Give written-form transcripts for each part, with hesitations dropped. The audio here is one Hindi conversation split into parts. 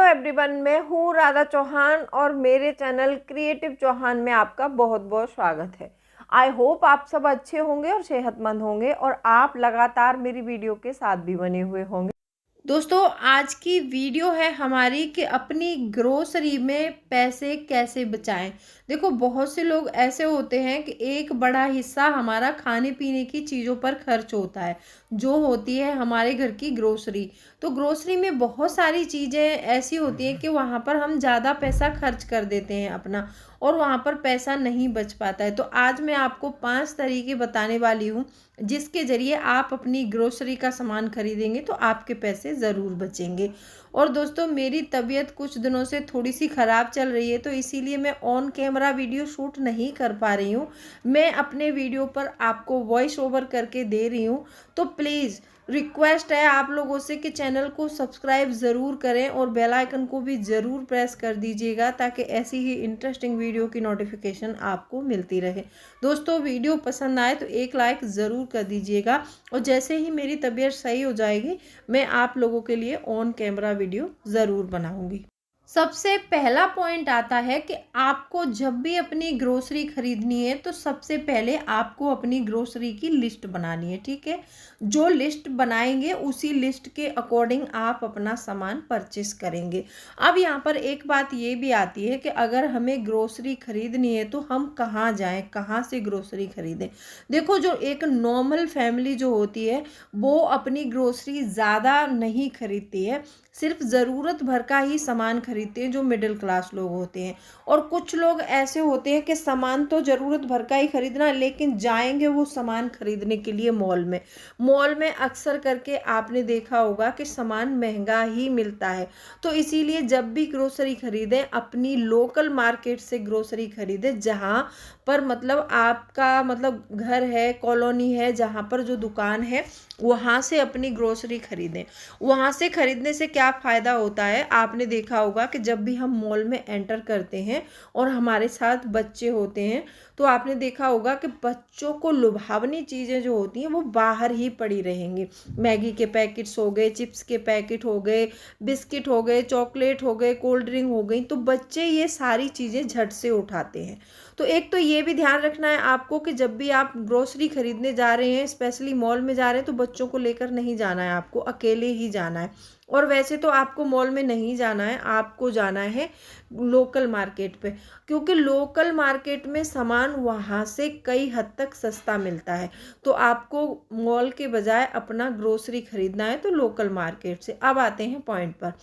एवरीवन, मैं हूँ राधा चौहान और मेरे चैनल क्रिएटिव चौहान में आपका बहुत बहुत स्वागत है। आई होप आप सब अच्छे होंगे और सेहतमंद होंगे और आप लगातार मेरी वीडियो के साथ भी बने हुए होंगे। दोस्तों, आज की वीडियो है हमारी कि अपनी ग्रोसरी में पैसे कैसे बचाएं। देखो, बहुत से लोग ऐसे होते हैं कि एक बड़ा हिस्सा हमारा खाने पीने की चीज़ों पर खर्च होता है, जो होती है हमारे घर की ग्रोसरी। तो ग्रोसरी में बहुत सारी चीज़ें ऐसी होती हैं कि वहाँ पर हम ज़्यादा पैसा खर्च कर देते हैं अपना, और वहाँ पर पैसा नहीं बच पाता है। तो आज मैं आपको 5 तरीके बताने वाली हूँ जिसके ज़रिए आप अपनी ग्रोसरी का सामान खरीदेंगे तो आपके पैसे ज़रूर बचेंगे। और दोस्तों, मेरी तबीयत कुछ दिनों से थोड़ी सी ख़राब चल रही है, तो इसीलिए मैं ऑन कैमरा वीडियो शूट नहीं कर पा रही हूँ। मैं अपने वीडियो पर आपको वॉइस ओवर करके दे रही हूँ। तो प्लीज़ रिक्वेस्ट है आप लोगों से कि चैनल को सब्सक्राइब ज़रूर करें और बेल आइकन को भी ज़रूर प्रेस कर दीजिएगा, ताकि ऐसी ही इंटरेस्टिंग वीडियो की नोटिफिकेशन आपको मिलती रहे। दोस्तों, वीडियो पसंद आए तो एक लाइक ज़रूर कर दीजिएगा, और जैसे ही मेरी तबीयत सही हो जाएगी मैं आप लोगों के लिए ऑन कैमरा वीडियो ज़रूर बनाऊंगी। सबसे पहला पॉइंट आता है कि आपको जब भी अपनी ग्रोसरी खरीदनी है तो सबसे पहले आपको अपनी ग्रोसरी की लिस्ट बनानी है। ठीक है, जो लिस्ट बनाएंगे उसी लिस्ट के अकॉर्डिंग आप अपना सामान परचेस करेंगे। अब यहाँ पर एक बात ये भी आती है कि अगर हमें ग्रोसरी खरीदनी है तो हम कहाँ जाएं, कहाँ से ग्रोसरी खरीदें। देखो, जो एक नॉर्मल फैमिली जो होती है वो अपनी ग्रोसरी ज़्यादा नहीं खरीदती है, सिर्फ ज़रूरत भर का ही सामान खरीदते हैं, जो मिडिल क्लास लोग होते हैं। और कुछ लोग ऐसे होते हैं कि सामान तो ज़रूरत भर का ही खरीदना है, लेकिन जाएंगे वो सामान खरीदने के लिए मॉल में अक्सर करके आपने देखा होगा कि सामान महंगा ही मिलता है। तो इसीलिए जब भी ग्रोसरी खरीदें अपनी लोकल मार्केट से ग्रोसरी खरीदें, जहाँ पर मतलब आपका मतलब घर है, कॉलोनी है, जहाँ पर जो दुकान है वहाँ से अपनी ग्रोसरी खरीदें। वहाँ से खरीदने से क्या फ़ायदा होता है, आपने देखा होगा कि जब भी हम मॉल में एंटर करते हैं और हमारे साथ बच्चे होते हैं, तो आपने देखा होगा कि बच्चों को लुभावनी चीज़ें जो होती हैं वो बाहर ही पड़ी रहेंगी। मैगी के पैकेट्स हो गए, चिप्स के पैकेट हो गए, बिस्किट हो गए, चॉकलेट हो गए, कोल्ड ड्रिंक हो गई, तो बच्चे ये सारी चीज़ें झट से उठाते हैं। तो एक तो ये भी ध्यान रखना है आपको कि जब भी आप ग्रोसरी खरीदने जा रहे हैं, स्पेशली मॉल में जा रहे हैं, तो बच्चों को लेकर नहीं जाना है, आपको अकेले ही जाना है। और वैसे तो आपको मॉल में नहीं जाना है, आपको जाना है लोकल मार्केट पे, क्योंकि लोकल मार्केट में सामान वहाँ से कई हद तक सस्ता मिलता है। तो आपको मॉल के बजाय अपना ग्रोसरी खरीदना है तो लोकल मार्केट से। अब आते हैं पॉइंट पर।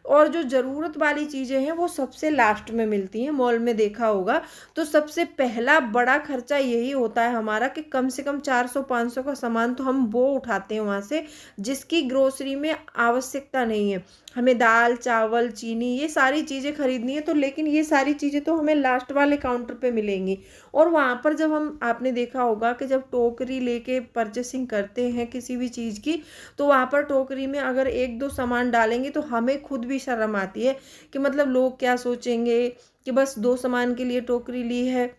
और जो ज़रूरत वाली चीज़ें हैं वो सबसे लास्ट में मिलती हैं। मॉल में देखा होगा तो सबसे पहला बड़ा खर्चा यही होता है हमारा कि कम से कम 400-500 का सामान तो हम वो उठाते हैं वहाँ से जिसकी ग्रोसरी में आवश्यकता नहीं है। हमें दाल, चावल, चीनी, ये सारी चीज़ें खरीदनी है, तो लेकिन ये सारी चीज़ें तो हमें लास्ट वाले काउंटर पे मिलेंगी। और वहाँ पर जब हम, आपने देखा होगा कि जब टोकरी लेके परचेसिंग करते हैं किसी भी चीज़ की, तो वहाँ पर टोकरी में अगर एक दो सामान डालेंगे तो हमें खुद भी शर्म आती है कि मतलब लोग क्या सोचेंगे कि बस 2 सामान के लिए टोकरी ली है।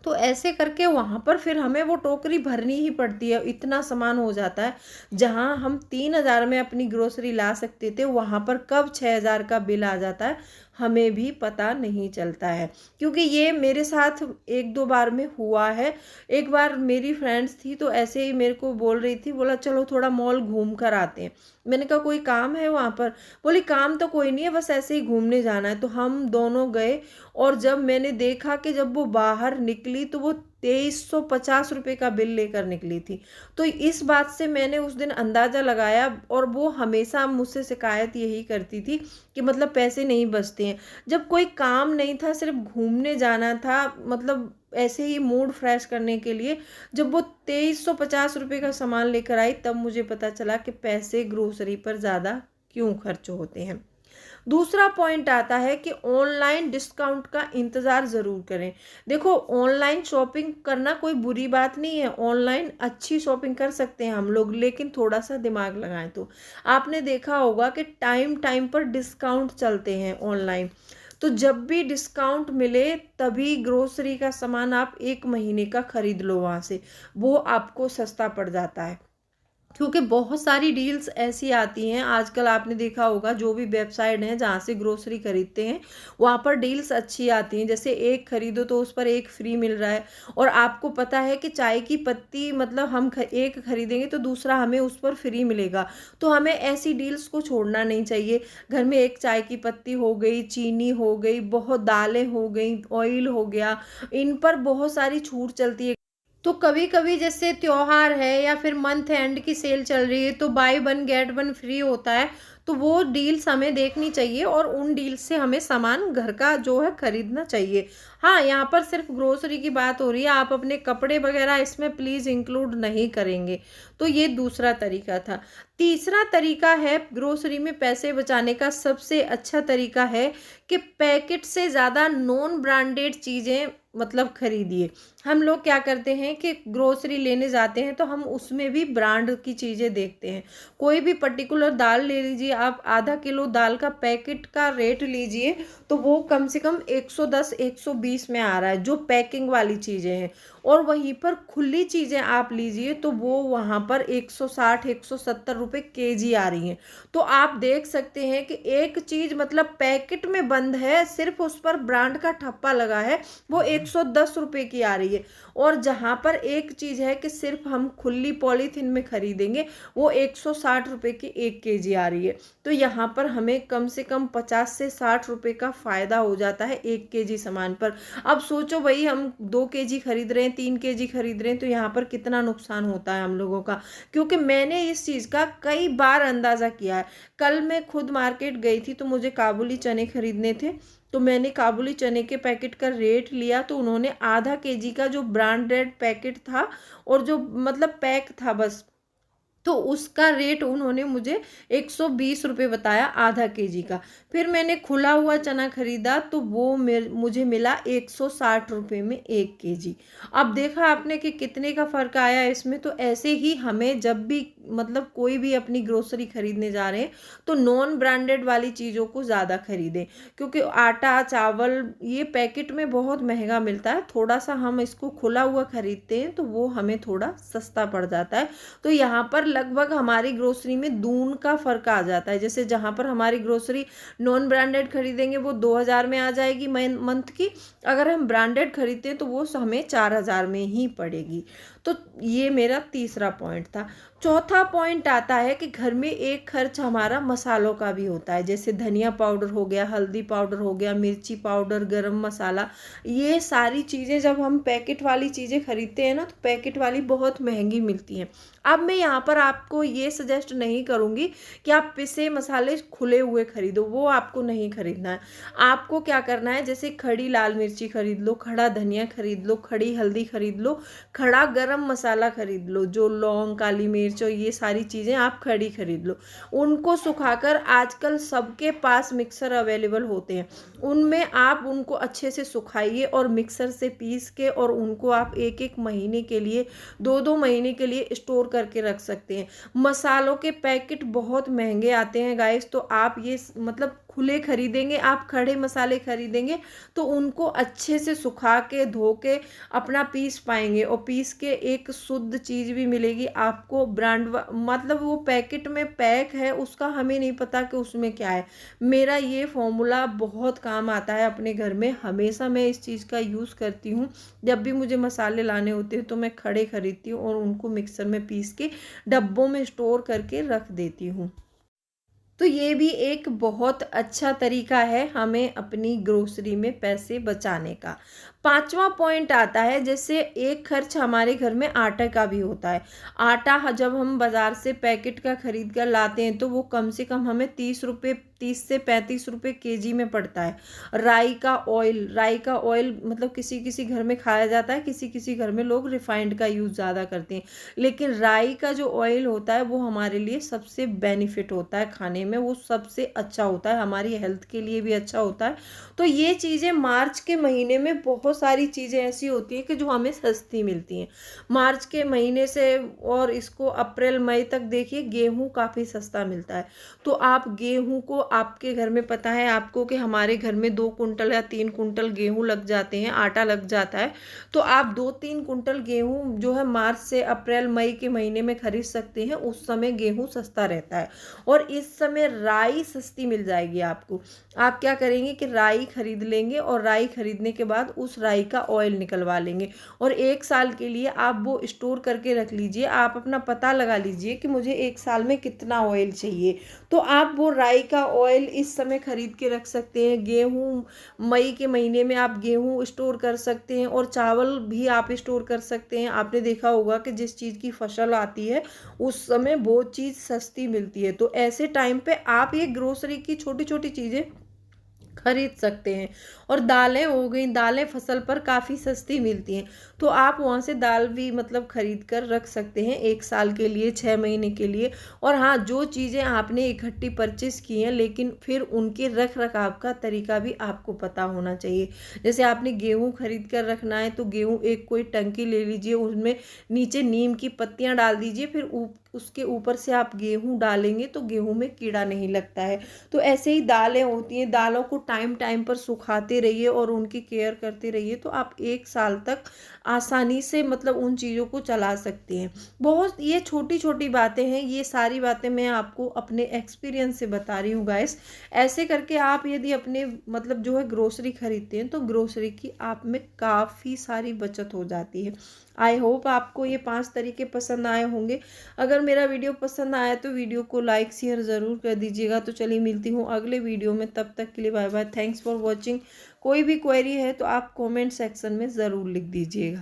तो ऐसे करके वहाँ पर फिर हमें वो टोकरी भरनी ही पड़ती है, इतना सामान हो जाता है। जहाँ हम 3,000 में अपनी ग्रोसरी ला सकते थे, वहाँ पर कब 6,000 का बिल आ जाता है हमें भी पता नहीं चलता है। क्योंकि ये मेरे साथ एक दो बार में हुआ है। एक बार मेरी फ्रेंड्स थी तो ऐसे ही मेरे को बोल रही थी, बोला चलो थोड़ा मॉल घूम कर आते हैं। मैंने कहा कोई काम है वहाँ पर? बोली काम तो कोई नहीं है, बस ऐसे ही घूमने जाना है। तो हम दोनों गए, और जब मैंने देखा कि जब वो बाहर निकली तो वो 2350 रुपये का बिल लेकर निकली थी। तो इस बात से मैंने उस दिन अंदाज़ा लगाया, और वो हमेशा मुझसे शिकायत यही करती थी कि मतलब पैसे नहीं बचते हैं। जब कोई काम नहीं था, सिर्फ घूमने जाना था, मतलब ऐसे ही मूड फ्रेश करने के लिए, जब वो 2350 रुपये का सामान लेकर आई तब मुझे पता चला कि पैसे ग्रोसरी पर ज़्यादा क्यों खर्च होते हैं। दूसरा पॉइंट आता है कि ऑनलाइन डिस्काउंट का इंतज़ार ज़रूर करें। देखो, ऑनलाइन शॉपिंग करना कोई बुरी बात नहीं है, ऑनलाइन अच्छी शॉपिंग कर सकते हैं हम लोग, लेकिन थोड़ा सा दिमाग लगाएं तो। आपने देखा होगा कि टाइम टाइम पर डिस्काउंट चलते हैं ऑनलाइन, तो जब भी डिस्काउंट मिले तभी ग्रोसरी का सामान आप 1 महीने का खरीद लो वहाँ से, वो आपको सस्ता पड़ जाता है। क्योंकि बहुत सारी डील्स ऐसी आती हैं आजकल, आपने देखा होगा जो भी वेबसाइट हैं जहाँ से ग्रोसरी खरीदते हैं वहाँ पर डील्स अच्छी आती हैं, जैसे एक खरीदो तो उस पर एक फ्री मिल रहा है। और आपको पता है कि चाय की पत्ती मतलब हम एक खरीदेंगे तो दूसरा हमें उस पर फ्री मिलेगा। तो हमें ऐसी डील्स को छोड़ना नहीं चाहिए। घर में एक चाय की पत्ती हो गई, चीनी हो गई, बहुत दालें हो गई, ऑयल हो गया, इन पर बहुत सारी छूट चलती है। तो कभी कभी जैसे त्योहार है या फिर मंथ एंड की सेल चल रही है तो by one get one free होता है। तो वो डील्स हमें देखनी चाहिए और उन डील्स से हमें सामान घर का जो है खरीदना चाहिए। हाँ, यहाँ पर सिर्फ ग्रोसरी की बात हो रही है, आप अपने कपड़े वगैरह इसमें प्लीज़ इंक्लूड नहीं करेंगे। तो ये दूसरा तरीका था। तीसरा तरीका है ग्रोसरी में पैसे बचाने का, सबसे अच्छा तरीका है कि पैकेट से ज़्यादा नॉन ब्रांडेड चीज़ें मतलब खरीदिए। हम लोग क्या करते हैं कि ग्रोसरी लेने जाते हैं तो हम उसमें भी ब्रांड की चीज़ें देखते हैं। कोई भी पर्टिकुलर दाल ले लीजिए, आप आधा किलो दाल का पैकेट का रेट लीजिए तो वो कम से कम 110 120 में आ रहा है जो पैकिंग वाली चीज़ें हैं। और वहीं पर खुली चीज़ें आप लीजिए तो वो वहाँ पर 160 170 रुपये केजी आ रही हैं। तो आप देख सकते हैं कि एक चीज़ मतलब पैकेट में बंद है, सिर्फ उस पर ब्रांड का ठप्पा लगा है, वो 110 रुपये की आ रही है। और जहाँ पर एक चीज़ है कि सिर्फ हम खुली पॉलीथीन में खरीदेंगे वो 160 रुपये की 1 केजी आ रही है। तो यहाँ पर हमें कम से कम 50 से 60 रुपये का फ़ायदा हो जाता है 1 केजी सामान पर। अब सोचो भाई, हम 2 केजी खरीद रहे हैं, 3 केजी खरीद रहे हैं, तो यहाँ पर कितना नुकसान होता है हम लोगों का। क्योंकि मैंने इस चीज़ का कई बार अंदाज़ा किया है। कल मैं खुद मार्केट गई थी तो मुझे काबुली चने खरीदने थे। तो मैंने काबुली चने के पैकेट का रेट लिया तो उन्होंने आधा केजी का जो ब्रांडेड पैकेट था और जो मतलब पैक था बस, तो उसका रेट उन्होंने मुझे 120 रुपये बताया आधा केजी का। फिर मैंने खुला हुआ चना खरीदा तो वो मुझे मिला 160 रुपये में 1 केजी। अब देखा आपने कि कितने का फ़र्क आया इसमें। तो ऐसे ही हमें जब भी मतलब कोई भी अपनी ग्रोसरी खरीदने जा रहे हैं तो नॉन ब्रांडेड वाली चीज़ों को ज़्यादा खरीदें, क्योंकि आटा चावल ये पैकेट में बहुत महंगा मिलता है। थोड़ा सा हम इसको खुला हुआ खरीदते हैं तो वो हमें थोड़ा सस्ता पड़ जाता है। तो यहाँ पर लगभग हमारी ग्रोसरी में दून का फ़र्क आ जाता है। जैसे जहाँ पर हमारी ग्रोसरी नॉन ब्रांडेड खरीदेंगे वो 2000 में आ जाएगी मंथ की, अगर हम ब्रांडेड खरीदते हैं तो वो हमें 4000 में ही पड़ेगी। तो ये मेरा तीसरा पॉइंट था। चौथा पॉइंट आता है कि घर में एक खर्च हमारा मसालों का भी होता है, जैसे धनिया पाउडर हो गया, हल्दी पाउडर हो गया, मिर्ची पाउडर, गरम मसाला। ये सारी चीज़ें जब हम पैकेट वाली चीज़ें खरीदते हैं ना तो पैकेट वाली बहुत महंगी मिलती हैं। अब मैं यहाँ पर आपको ये सजेस्ट नहीं करूँगी कि आप पिसे मसाले खुले हुए खरीदो, वो आपको नहीं खरीदना है। आपको क्या करना है, जैसे खड़ी लाल मिर्ची खरीद लो, खड़ा धनिया खरीद लो, खड़ी हल्दी खरीद लो, खड़ा गरम मसाला खरीद लो, जो लौंग, काली मिर्च और ये सारी चीज़ें आप खड़ी खरीद लो। उनको सुखाकर आजकल सबके पास मिक्सर अवेलेबल होते हैं, उनमें आप उनको अच्छे से सुखाइए और मिक्सर से पीस के और उनको आप 1-1 महीने के लिए, 2-2 महीने के लिए स्टोर करके रख सकते हैं। मसालों के पैकेट बहुत महंगे आते हैं गाइस, तो आप ये मतलब खुले खरीदेंगे, आप खड़े मसाले खरीदेंगे तो उनको अच्छे से सुखा के धो के अपना पीस पाएंगे और पीस के एक शुद्ध चीज़ भी मिलेगी आपको। ब्रांड मतलब वो पैकेट में पैक है उसका हमें नहीं पता कि उसमें क्या है। मेरा ये फॉर्मूला बहुत काम आता है अपने घर में, हमेशा मैं इस चीज़ का यूज़ करती हूँ। जब भी मुझे मसाले लाने होते हैं तो मैं खड़े खरीदती हूँ और उनको मिक्सर में पीस के डब्बों में स्टोर करके रख देती हूँ। तो ये भी एक बहुत अच्छा तरीका है हमें अपनी ग्रोसरी में पैसे बचाने का। पांचवा पॉइंट आता है, जैसे एक खर्च हमारे घर में आटे का भी होता है। आटा जब हम बाज़ार से पैकेट का खरीद कर लाते हैं तो वो कम से कम हमें 30 से 35 रुपये केजी में पड़ता है। राई का ऑयल मतलब किसी किसी घर में खाया जाता है, किसी किसी घर में लोग रिफाइंड का यूज़ ज़्यादा करते हैं, लेकिन राई का जो ऑयल होता है वो हमारे लिए सबसे बेनिफिट होता है खाने में, वो सबसे अच्छा होता है, हमारी हेल्थ के लिए भी अच्छा होता है। तो ये चीज़ें मार्च के महीने में बहुत सारी चीज़ें ऐसी होती हैं कि जो हमें सस्ती मिलती हैं मार्च के महीने से, और इसको अप्रैल मई तक देखिए गेहूँ काफ़ी सस्ता मिलता है। तो आप गेहूँ को आपके घर में पता है आपको कि हमारे घर में 2 कुंटल या 3 कुंटल गेहूं लग जाते हैं, आटा लग जाता है, तो आप 2-3 कुंटल गेहूं जो है मार्च से अप्रैल मई के महीने में खरीद सकते हैं। उस समय गेहूं सस्ता रहता है और इस समय राई सस्ती मिल जाएगी आपको। आप क्या करेंगे कि राई खरीद लेंगे और राई खरीदने के बाद उस राई का ऑयल निकलवा लेंगे और 1 साल के लिए आप वो स्टोर करके रख लीजिए। आप अपना पता लगा लीजिए कि मुझे 1 साल में कितना ऑयल चाहिए, तो आप वो राई का ऑयल इस समय खरीद के रख सकते हैं। गेहूं मई के महीने में आप गेहूं स्टोर कर सकते हैं और चावल भी आप स्टोर कर सकते हैं। आपने देखा होगा कि जिस चीज़ की फसल आती है उस समय वो चीज़ सस्ती मिलती है, तो ऐसे टाइम पे आप ये ग्रोसरी की छोटी छोटी चीज़ें खरीद सकते हैं। और दालें हो गई, दालें फसल पर काफ़ी सस्ती मिलती हैं, तो आप वहाँ से दाल भी मतलब खरीद कर रख सकते हैं 1 साल के लिए, 6 महीने के लिए। और हाँ, जो चीज़ें आपने इकट्ठी परचेस की हैं लेकिन फिर उनके रख रखाव का तरीका भी आपको पता होना चाहिए। जैसे आपने गेहूँ खरीद कर रखना है तो गेहूँ एक कोई टंकी ले लीजिए, उसमें नीचे नीम की पत्तियाँ डाल दीजिए, फिर उसके ऊपर से आप गेहूँ डालेंगे तो गेहूँ में कीड़ा नहीं लगता है। तो ऐसे ही दालें होती हैं, दालों को टाइम टाइम पर सुखाते रहिए और उनकी केयर करते रहिए, तो आप 1 साल तक आसानी से मतलब उन चीज़ों को चला सकते हैं। बहुत ये छोटी छोटी बातें हैं, ये सारी बातें मैं आपको अपने एक्सपीरियंस से बता रही हूँ गाइस। ऐसे करके आप यदि अपने मतलब जो है ग्रोसरी खरीदते हैं तो ग्रोसरी की आप में काफ़ी सारी बचत हो जाती है। आई होप आपको ये 5 तरीके पसंद आए होंगे। अगर मेरा वीडियो पसंद आया तो वीडियो को लाइक शेयर ज़रूर कर दीजिएगा। तो चलिए मिलती हूँ अगले वीडियो में, तब तक के लिए bye bye, thanks for watching. कोई भी क्वेरी है तो आप कमेंट सेक्शन में ज़रूर लिख दीजिएगा।